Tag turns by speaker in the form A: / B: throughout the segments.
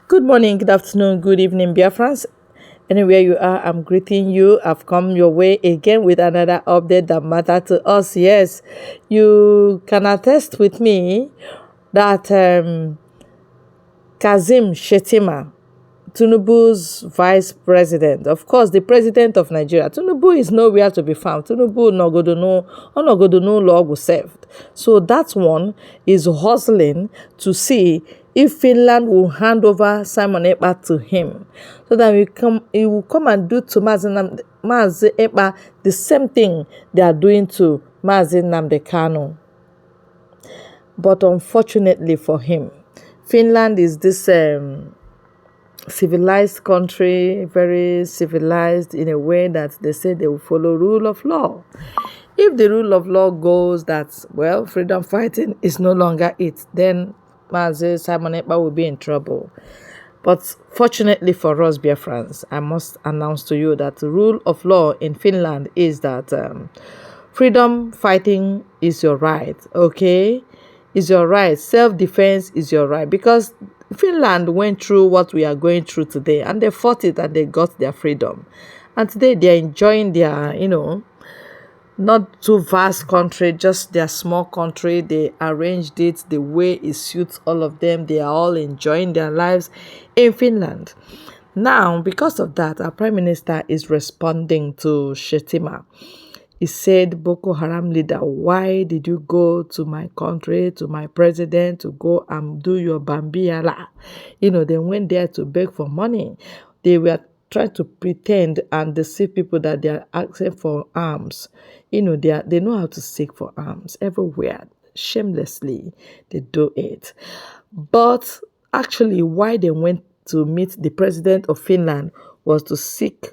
A: Good morning, good afternoon, good evening, Biafrans. Anywhere you are, I'm greeting you. I've come your way again with another update that matters to us. Yes, you can attest with me that Kazim Shettima, Tinubu's vice president, of course, the president of Nigeria, Tinubu is nowhere to be found. Tinubu no go to no law will served. So that one is hustling to see if Finland will hand over Simon Ekpa to him, so that he will come and do to Mazi Ekpa the same thing they are doing to Mazi Nnamdi Kanu. But unfortunately for him, Finland is this civilized country, very civilized in a way that they say they will follow rule of law. If the rule of law goes that, well, freedom fighting is no longer it, then Mazi Simon Ekpa will be in trouble. But fortunately for us, Biafrans, I must announce to you that the rule of law in Finland is that freedom fighting is your right, okay? Is your right. Self-defense is your right, because Finland went through what we are going through today, and they fought it and they got their freedom. And today they are enjoying their, not too vast country, just their small country. They arranged it the way it suits all of them. They are all enjoying their lives in Finland. Now, because of that, our Prime Minister is responding to Shettima. He said, Boko Haram leader, why did you go to my country, to my president, to go and do your bambiala? They went there to beg for money. They were trying to pretend and deceive people that they are asking for arms. They know how to seek for arms everywhere. Shamelessly, they do it. But actually, why they went to meet the president of Finland was to seek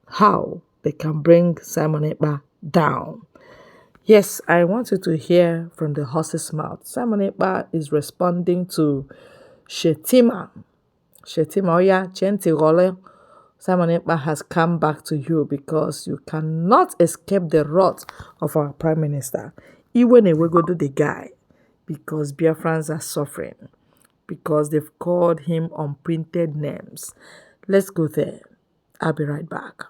A: how they can bring Simon Ekpa down. Yes, I want you to hear from the horse's mouth. Simon Ekpa is responding to Shettima. Shettima, oya, chenti role. Simon Ekpa has come back to you because you cannot escape the wrath of our Prime Minister. Even if we go to the guy, because Biafrans are suffering, because they've called him unprinted names. Let's go there. I'll be right back.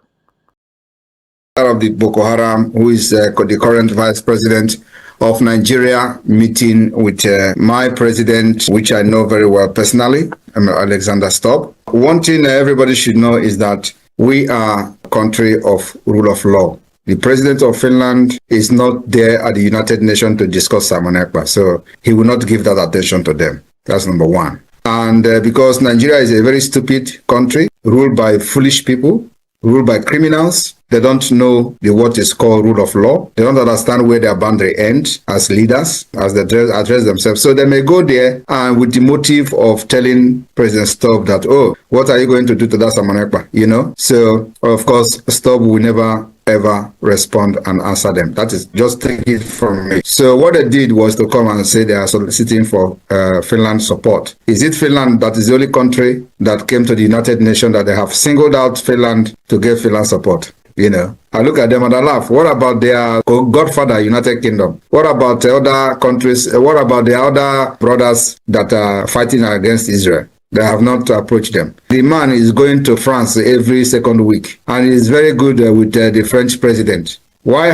B: Of the Boko Haram, who is the current vice president of Nigeria, meeting with my president, which I know very well personally, Alexander Stubb. One thing everybody should know is that we are a country of rule of law. The president of Finland is not there at the United Nations to discuss Simon Ekpa, so he will not give that attention to them. That's number one. And because Nigeria is a very stupid country, ruled by foolish people, ruled by criminals, they don't know what is called rule of law. They don't understand where their boundary ends as leaders, as they address themselves. So they may go there and with the motive of telling President Stubb that, oh, what are you going to do to that Simon Ekpa? So, of course, Stubb will never ever respond and answer them. That is, just take it from me. So what they did was to come and say they are soliciting for Finland support. Is it Finland that is the only country that came to the United Nations that they have singled out Finland to give Finland support? I look at them and I laugh. What about their godfather, United Kingdom? What about the other countries? What about the other brothers that are fighting against Israel? They have not approached them. The man is going to France every second week, and he's very good with the French president. Why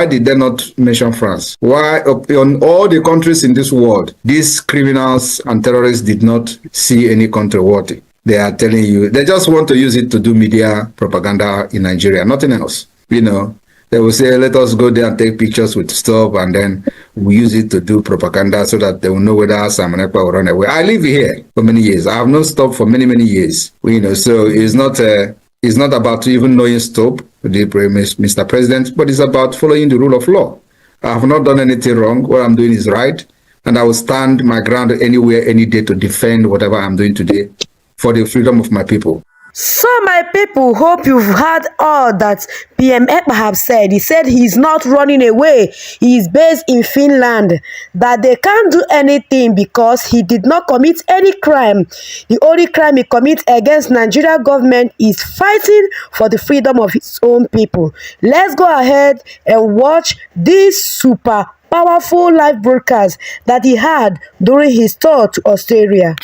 B: did they not mention France? Why, on all the countries in this world, these criminals and terrorists did not see any country worthy? They are telling you, they just want to use it to do media propaganda in Nigeria, nothing else. They will say, let us go there and take pictures with Stubb, and then we use it to do propaganda so that they will know whether Simon Ekpa will run away. I live here for many years. I have known Stubb for many, many years. So it's not about even knowing Stubb, Mr. President, but it's about following the rule of law. I have not done anything wrong. What I'm doing is right, and I will stand my ground anywhere, any day to defend whatever I'm doing today for the freedom of my people.
C: So my people, hope you've heard all that PM Ekpa have said. He said he's not running away. He is based in Finland. That they can't do anything because he did not commit any crime. The only crime he commits against Nigeria government is fighting for the freedom of his own people. Let's go ahead and watch this super powerful live broadcast that he had during his tour to Australia.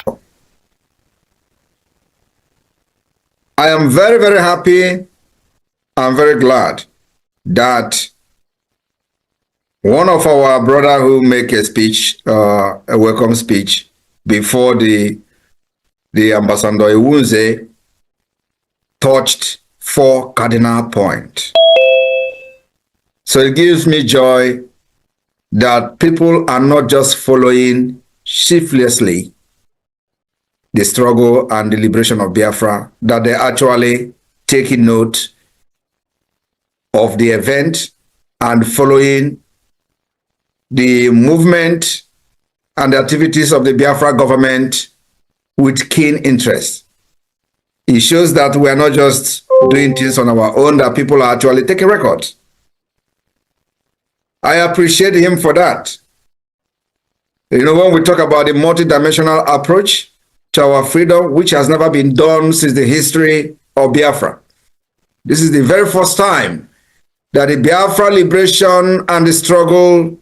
B: I am very, very happy and very glad that one of our brother who make a speech, a welcome speech before the Ambassador Iwunze touched 4 cardinal points. So it gives me joy that people are not just following shiftlessly the struggle and the liberation of Biafra, that they're actually taking note of the event and following the movement and the activities of the Biafra government with keen interest. It shows that we are not just doing things on our own, that people are actually taking records. I appreciate him for that. You know, when we talk about the multidimensional approach to our freedom, which has never been done since the history of Biafra, this is the very first time that the Biafra liberation and the struggle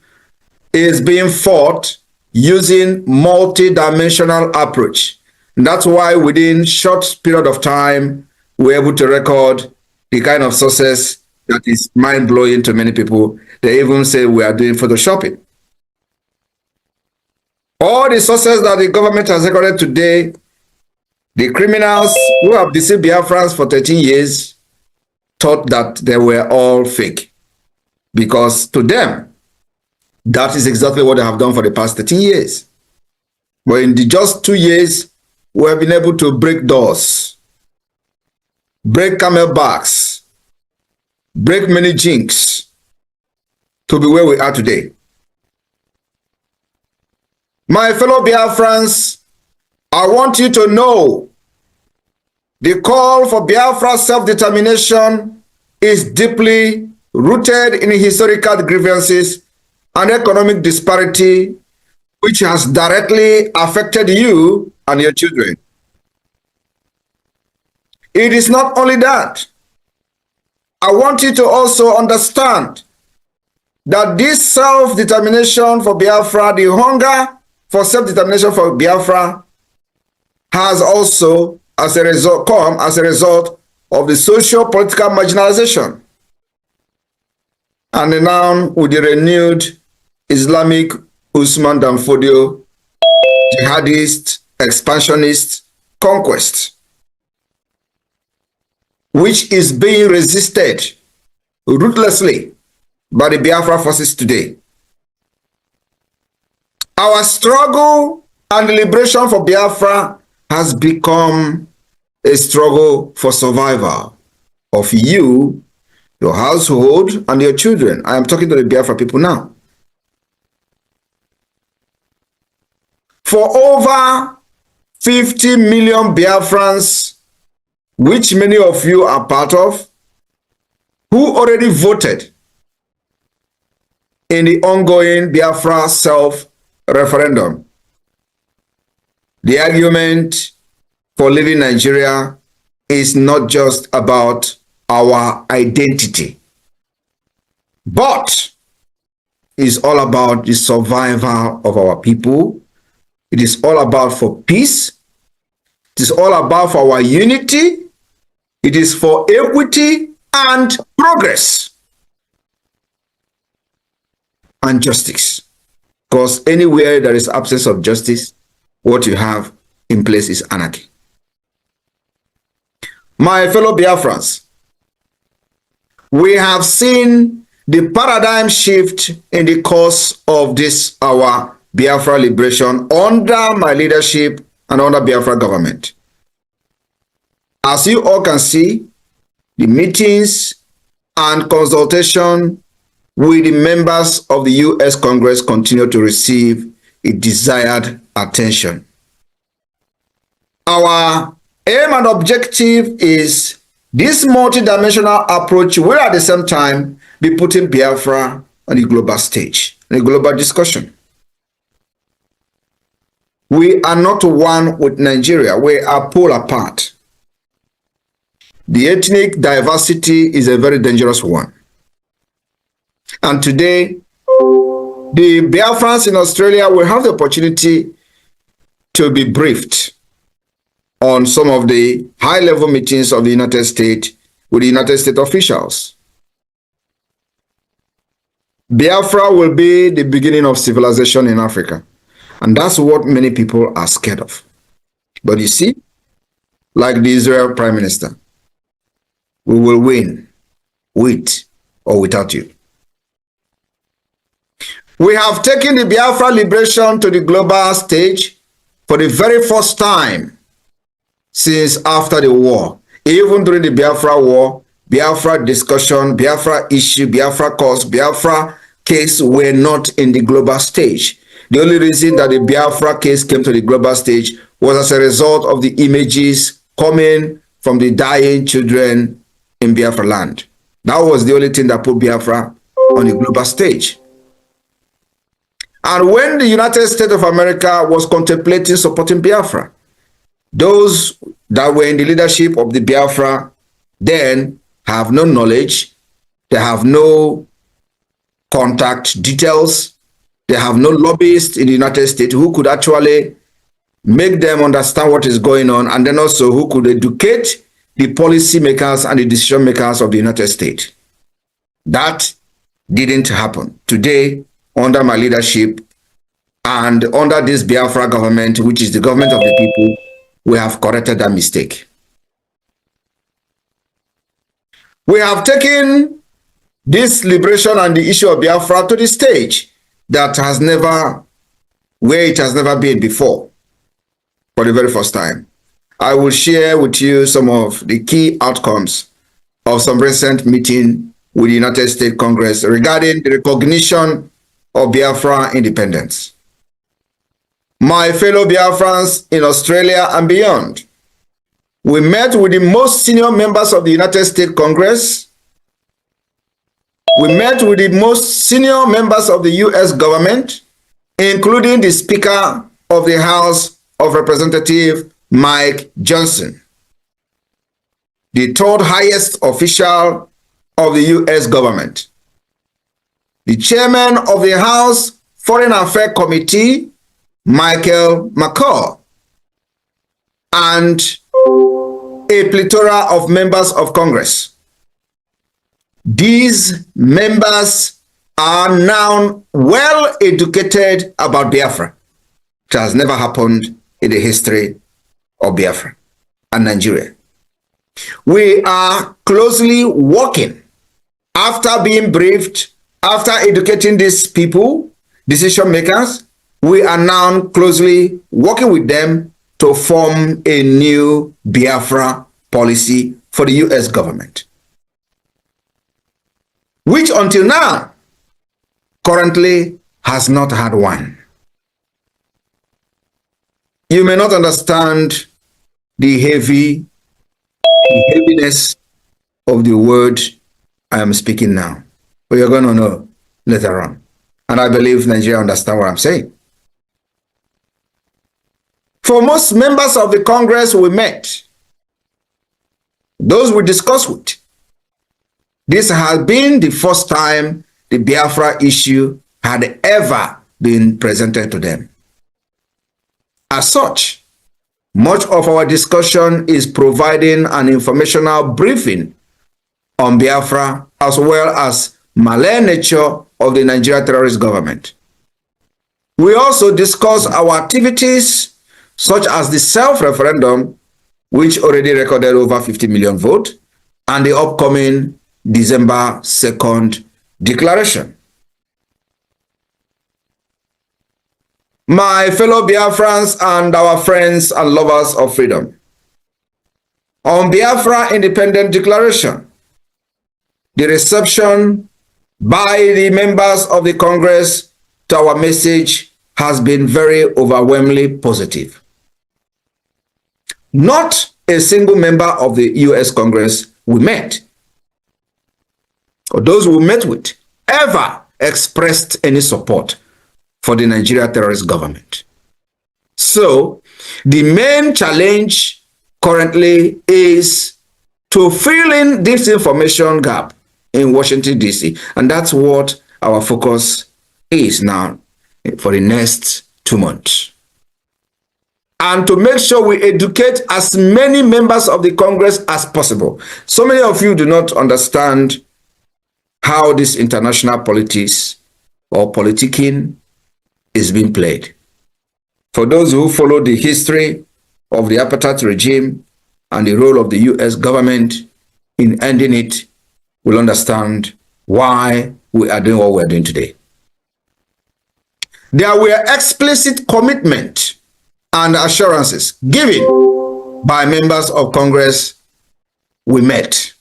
B: is being fought using multi-dimensional approach. And that's why within short period of time, we're able to record the kind of success that is mind-blowing to many people. They even say we are doing photoshopping. All the success that the government has recorded today, the criminals who have deceived Biafrans for 13 years thought that they were all fake. Because to them, that is exactly what they have done for the past 13 years. But in the just 2 years, we have been able to break doors, break camel backs, break many jinx to be where we are today. My fellow Biafrans, I want you to know the call for Biafra self-determination is deeply rooted in historical grievances and economic disparity, which has directly affected you and your children. It is not only that. I want you to also understand that this self-determination for Biafra, the hunger for self-determination for Biafra, has also come as a result of the socio-political marginalization. And now with the renewed Islamic Usman Danfodio, jihadist, expansionist conquest, which is being resisted ruthlessly by the Biafra forces today. Our struggle and the liberation for Biafra has become a struggle for survival of you, your household, and your children. I am talking to the Biafra people now. For over 50 million Biafrans, which many of you are part of, who already voted in the ongoing Biafra self-referendum. The argument for leaving Nigeria is not just about our identity, but is all about the survival of our people. It is all about for peace. It is all about for our unity. It is for equity and progress and justice. Because anywhere there is absence of justice, what you have in place is anarchy. My fellow Biafrans, we have seen the paradigm shift in the course of this our Biafra liberation under my leadership and under Biafra government. As you all can see, the meetings and consultation with the members of the U.S. Congress continue to receive a desired attention. Our aim and objective is this multidimensional approach will at the same time be putting Biafra on the global stage, in a global discussion. We are not one with Nigeria. We are pulled apart. The ethnic diversity is a very dangerous one. And today, the Biafrans in Australia will have the opportunity to be briefed on some of the high-level meetings of the United States with the United States officials. Biafra will be the beginning of civilization in Africa. And that's what many people are scared of. But you see, like the Israel Prime Minister, we will win with or without you. We have taken the Biafra liberation to the global stage for the very first time since after the war. Even during the Biafra war, Biafra discussion, Biafra issue, Biafra cause, Biafra case were not in the global stage. The only reason that the Biafra case came to the global stage was as a result of the images coming from the dying children in Biafra land. That was the only thing that put Biafra on the global stage. And when the United States of America was contemplating supporting Biafra, those that were in the leadership of the Biafra then have no knowledge, they have no contact details, they have no lobbyists in the United States who could actually make them understand what is going on, and then also who could educate the policy makers and the decision makers of the United States. That didn't happen. Today, under my leadership and under this Biafra government, which is the government of the people, we have corrected that mistake. We have taken this liberation and the issue of Biafra to the stage that has never, where it has never been before, for the very first time. I will share with you some of the key outcomes of some recent meeting with the United States Congress regarding the recognition of Biafra independence. My fellow Biafrans in Australia and beyond, we met with the most senior members of the United States Congress. We met with the most senior members of the U.S. government, including the Speaker of the House of Representatives, Mike Johnson, the third highest official of the U.S. government, the chairman of the House Foreign Affairs Committee, Michael McCall, and a plethora of members of Congress. These members are now well educated about Biafra. It has never happened in the history of Biafra and Nigeria. We are closely working after being briefed, after educating these people, decision makers. We are now closely working with them to form a new Biafra policy for the U.S. government, which until now currently has not had one. You may not understand the heaviness of the word I am speaking now, but you're going to know later on. And I believe Nigeria understand what I'm saying. For most members of the Congress we met, those we discussed with, this has been the first time the Biafra issue had ever been presented to them. As such, much of our discussion is providing an informational briefing on Biafra as well as malign nature of the Nigerian terrorist government. We also discuss our activities such as the self-referendum, which already recorded over 50 million votes, and the upcoming December 2nd declaration. My fellow Biafrans and our friends and lovers of freedom, on Biafra Independent Declaration, the reception by the members of the Congress to our message has been very overwhelmingly positive. Not a single member of the U.S. Congress we met, or those we met with, ever expressed any support for the Nigeria terrorist government. So, the main challenge currently is to fill in this information gap in Washington, D.C., and that's what our focus is now for the next 2 months. and to make sure we educate as many members of the Congress as possible. So many of you do not understand how this international politics or politicking is being played. For those who follow the history of the apartheid regime and the role of the US government in ending it, will understand why we are doing what we are doing today. There were explicit commitments and assurances given by members of Congress we met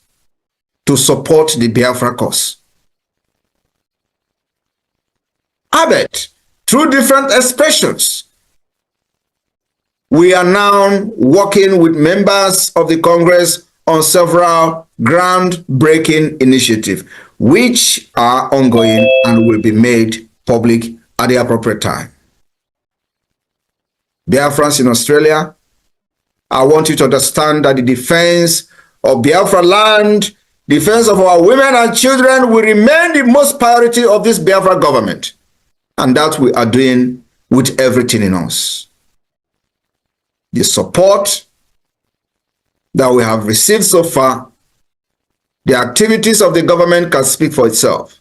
B: to support the Biafra cause. Albeit, through different expressions, we are now working with members of the Congress on several groundbreaking initiatives, which are ongoing and will be made public at the appropriate time. Biafrans in Australia, I want you to understand that the defense of Biafra land, defense of our women and children will remain the most priority of this Biafra government. And that we are doing with everything in us. The support that we have received so far, the activities of the government can speak for itself.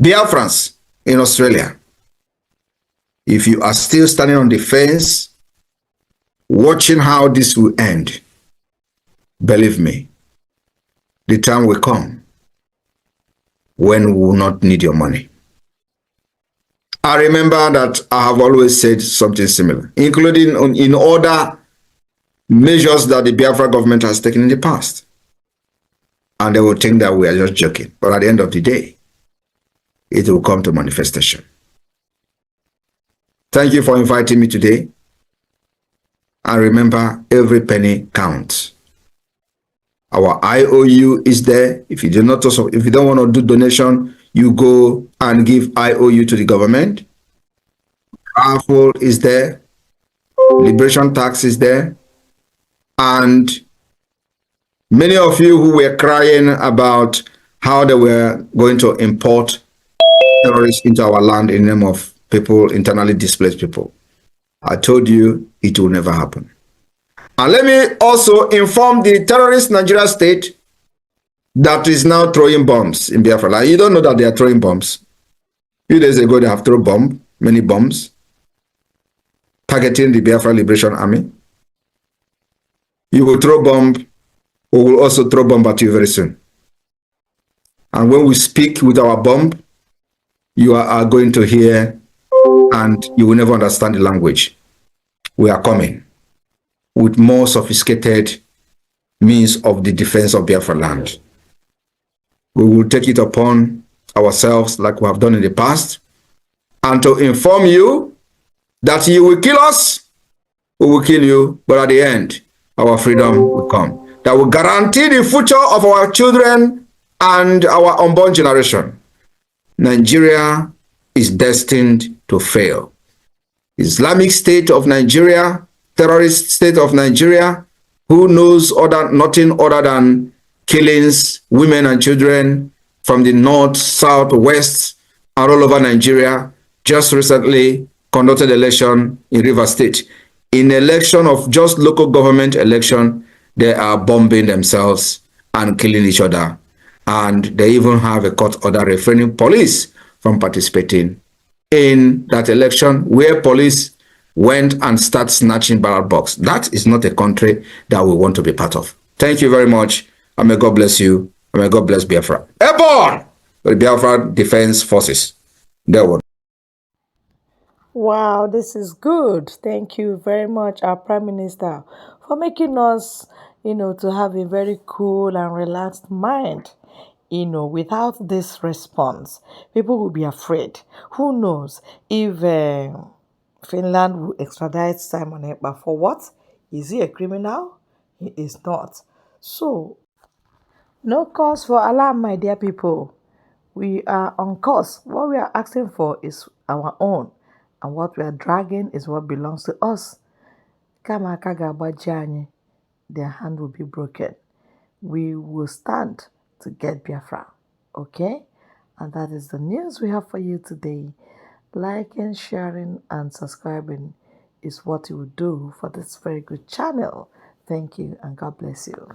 B: Biafrans in Australia, if you are still standing on the fence, watching how this will end, believe me, the time will come when we will not need your money. I remember that I have always said something similar, including in other measures that the Biafra government has taken in the past. And they will think that we are just joking. But at the end of the day, it will come to manifestation. Thank you for inviting me today. And remember, every penny counts. Our IOU is there. If you don't want to do donation, you go and give IOU to the government. Raffle is there. Liberation tax is there. And many of you who were crying about how they were going to import terrorists into our land in the name of people, internally displaced people, I told you it will never happen. And let me also inform the terrorist Nigeria state that is now throwing bombs in Biafra. Like, you don't know that they are throwing bombs. A few days ago, they have thrown many bombs, targeting the Biafra Liberation Army. You will throw bomb, we will also throw bomb at you very soon. And when we speak with our bomb, you are going to hear and you will never understand the language. We are coming with more sophisticated means of the defense of Biafra land. We will take it upon ourselves like we have done in the past, and to inform you that you will kill us, we will kill you, but at the end, our freedom will come. That will guarantee the future of our children and our unborn generation. Nigeria is destined to fail. Islamic State of Nigeria, terrorist state of Nigeria, who knows nothing other than killings, women and children from the north, south, west, and all over Nigeria, just recently conducted election in Rivers State. In election of just local government election, they are bombing themselves and killing each other. And they even have a court order refraining police from participating in that election, where police went and started snatching ballot box. That is not a country that we want to be part of. Thank you very much, and may God bless you, and may God bless Biafra. Airborne! The Biafra Defense Forces. There we go.
A: Wow, this is good. Thank you very much, our Prime Minister, for making us, to have a very cool and relaxed mind. Without this response, people will be afraid. Who knows if Finland will extradite Simon Ekpa for what? Is he a criminal? He is not. So, no cause for alarm, my dear people. We are on course. What we are asking for is our own. And what we are dragging is what belongs to us. Kama aka ga-agbaji anyị, their hand will be broken. We will stand to get Biafra. Okay? And that is the news we have for you today. Liking, sharing, and subscribing is what you will do for this very good channel. Thank you and God bless you.